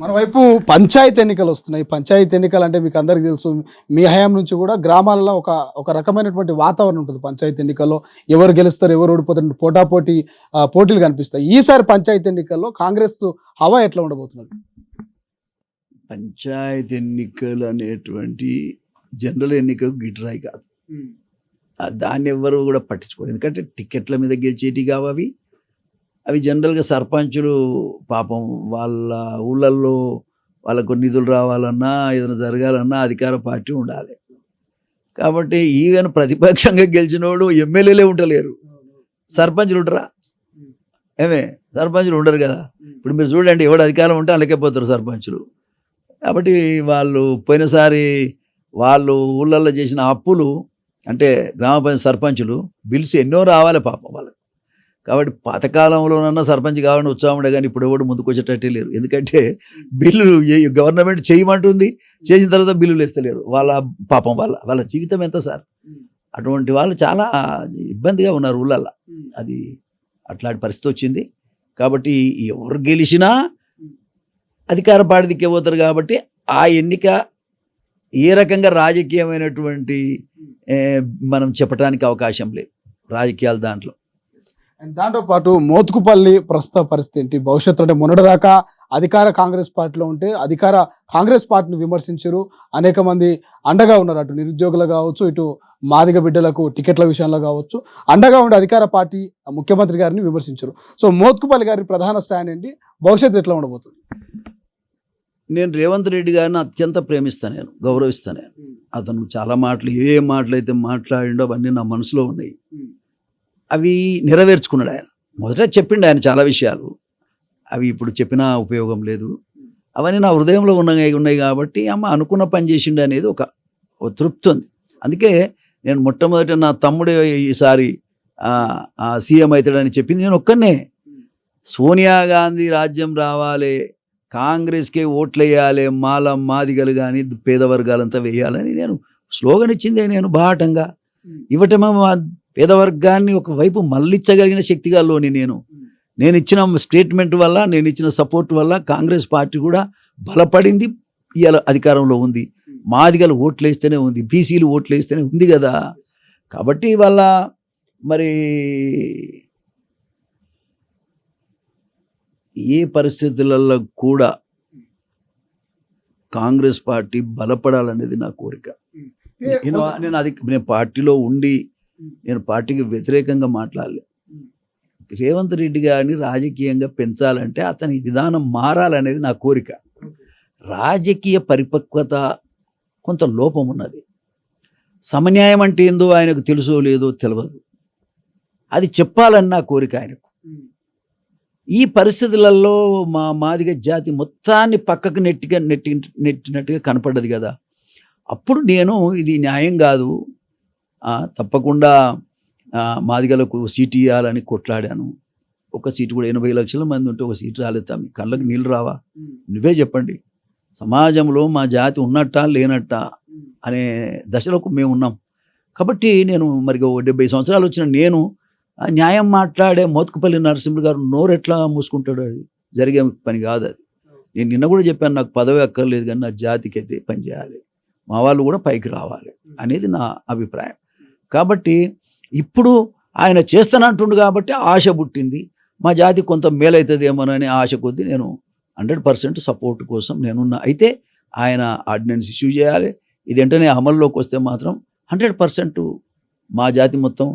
మన వైపు పంచాయతీ ఎన్నికలు వస్తున్నాయి. పంచాయతీ ఎన్నికలు అంటే మీకు అందరికీ తెలుసు. మీ హయాం నుంచి కూడా గ్రామాలలో ఒక ఒక రకమైనటువంటి వాతావరణం ఉంటుంది. పంచాయతీ ఎన్నికల్లో ఎవరు గెలుస్తారు, ఎవరు ఓడిపోతారు, పోటాపోటీ పోటీలు కనిపిస్తాయి. ఈసారి పంచాయతీ ఎన్నికల్లో కాంగ్రెస్ హవా ఎట్లా ఉండబోతున్నది? పంచాయతీ ఎన్నికలు అనేటువంటి జనరల్ ఎన్నికకు గిట్రాయి కాదు. దాన్ని ఎవ్వరు కూడా పట్టించుకోరు. ఎందుకంటే టికెట్ల మీద గెలిచేటి కావు అవి. అవి జనరల్గా సర్పంచులు పాపం వాళ్ళ ఊళ్ళల్లో వాళ్ళకు నిధులు రావాలన్నా ఏదైనా జరగాలన్నా అధికార పార్టీ ఉండాలి. కాబట్టి ఈవెన్ ప్రతిపక్షంగా గెలిచినోడు ఎమ్మెల్యేలే ఉండలేరు, సర్పంచులు ఉండరా? సర్పంచులు ఉండరు కదా. ఇప్పుడు మీరు చూడండి, ఎవడు అధికారం ఉంటే అలాగైపోతారు సర్పంచులు. కాబట్టి వాళ్ళు పోయినసారి వాళ్ళు ఊళ్ళల్లో చేసిన అప్పులు అంటే గ్రామ పంచాయతీ సర్పంచులు బిల్స్ ఎన్నో రావాలి పాపం వాళ్ళకి. కాబట్టి పాతకాలంలోనన్నా సర్పంచ్ కావాలని ఉత్సాహం ఉండే, కానీ ఇప్పుడు ఎవడు ముందుకు వచ్చేటట్టే లేరు. ఎందుకంటే బిల్లులు గవర్నమెంట్ చేయమంటుంది, చేసిన తర్వాత బిల్లులు వేస్తలేరు. వాళ్ళ పాపం వాళ్ళ జీవితం ఎంత సార్? అటువంటి వాళ్ళు చాలా ఇబ్బందిగా ఉన్నారు ఊళ్ళల్లో. అది అట్లాంటి పరిస్థితి వచ్చింది. కాబట్టి ఎవరు గెలిచినా అధికార పార్టీ దిక్కే పోతారు. కాబట్టి ఆ ఎన్నిక ఏ రకంగా రాజకీయమైనటువంటి మనం చెప్పడానికి అవకాశం లేదు రాజకీయాలు దాంట్లో. దాంతో పాటు మోత్కుపల్లి ప్రస్తుత పరిస్థితి ఏంటి? భవిష్యత్తు అంటే మొన్నటిదాకా అధికార కాంగ్రెస్ పార్టీలో ఉంటే అధికార కాంగ్రెస్ పార్టీని విమర్శించారు. అనేక మంది అండగా ఉన్నారు. అటు నిరుద్యోగులు కావచ్చు, ఇటు మాదిగ బిడ్డలకు టికెట్ల విషయంలో కావచ్చు, అండగా ఉండే అధికార పార్టీ ముఖ్యమంత్రి గారిని విమర్శించారు. సో మోత్కుపల్లి గారి ప్రధాన స్టాండ్ ఏంటి? భవిష్యత్తు ఎట్లా ఉండబోతుంది? నేను రేవంత్ రెడ్డి గారిని అత్యంత ప్రేమిస్తాను, నేను గౌరవిస్తాను. అతను చాలా మాటలు, ఏ మాటలు అయితే మాట్లాడిండో అవన్నీ నా మనసులో ఉన్నాయి. అవి నెరవేర్చుకున్నాడు ఆయన. మొదట చెప్పిండు ఆయన చాలా విషయాలు, అవి ఇప్పుడు చెప్పినా ఉపయోగం లేదు. అవన్నీ నా హృదయంలో ఉన్నాయి కాబట్టి అమ్మ అనుకున్న పని చేసిండు అనేది ఒక తృప్తి ఉంది. అందుకే నేను మొట్టమొదట నా తమ్ముడు ఈసారి సీఎం అవుతాడని చెప్పింది నేను ఒక్కనే. సోనియా గాంధీ రాజ్యం రావాలి, కాంగ్రెస్కే ఓట్లు వేయాలి, మాదిగలు కానీ పేద వర్గాలంతా వేయాలని నేను స్లోగన్ ఇచ్చిందే. నేను బాహటంగా ఇవ్వటమే పేద వర్గాన్ని ఒకవైపు మళ్ళించగలిగిన శక్తిగాల్లోని నేను ఇచ్చిన స్టేట్మెంట్ వల్ల, నేను ఇచ్చిన సపోర్ట్ వల్ల కాంగ్రెస్ పార్టీ కూడా బలపడింది, ఇవాళ అధికారంలో ఉంది. మాదిగలు ఓట్లు వేస్తేనే ఉంది, బీసీలు ఓట్లు వేస్తేనే ఉంది కదా. కాబట్టి వాళ్ళ మరి ఏ పరిస్థితులలో కూడా కాంగ్రెస్ పార్టీ బలపడాలనేది నా కోరిక. నేను పార్టీలో ఉండి నేను పార్టీకి వ్యతిరేకంగా మాట్లాడలే. రేవంత్ రెడ్డి గారిని రాజకీయంగా పెంచాలంటే అతని విధానం మారాలనేది నా కోరిక. రాజకీయ పరిపక్వత కొంత లోపం ఉన్నది. సమన్యాయం అంటే ఏందో ఆయనకు తెలుసో లేదో తెలియదు, అది చెప్పాలని నా కోరిక ఆయనకు. ఈ పరిస్థితులలో మాదిగ జాతి మొత్తాన్ని పక్కకు నెట్టినట్టుగా కనపడ్డది కదా. అప్పుడు నేను ఇది న్యాయం కాదు, తప్పకుండా మాదిగలకు సీటు ఇవ్వాలని కొట్లాడాను. ఒక సీటు కూడా 80 లక్షల మంది ఉంటే ఒక సీటు రాలేదా? మీ కళ్ళకు నీళ్ళు రావా? నువ్వే చెప్పండి. సమాజంలో మా జాతి ఉన్నట్టా లేనట్టా అనే దశలకు మేము ఉన్నాం. కాబట్టి నేను మరి 70 సంవత్సరాలు వచ్చిన నేను న్యాయం మాట్లాడే మోత్కుపల్లి నరసింహులు గారు నోరెట్లా మూసుకుంటాడు? అది జరిగే పని కాదు. అది నేను నిన్న కూడా చెప్పాను, నాకు పదవి అక్కర్లేదు కానీ నా జాతికి అయితే పని చేయాలి, మా వాళ్ళు కూడా పైకి రావాలి అనేది నా అభిప్రాయం. కాబట్టి ఇప్పుడు ఆయన చేస్తానంటుండు కాబట్టి ఆశ పుట్టింది. మా జాతి కొంత మేలవుతుందేమోనని ఆశ కొద్దీ నేను 100% సపోర్ట్ కోసం నేనున్నా. అయితే ఆయన ఆర్డినెన్స్ ఇష్యూ చేయాలి. ఇది వెంటనే అమల్లోకి వస్తే మాత్రం 100% మా జాతి మొత్తం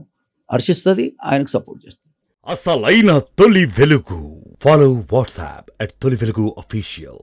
హర్షిస్తుంది, ఆయనకు సపోర్ట్ చేస్తుంది. అసలైన తొలి వెలుగు. ఫాలో వాట్సాప్ @తొలి వెలుగు official.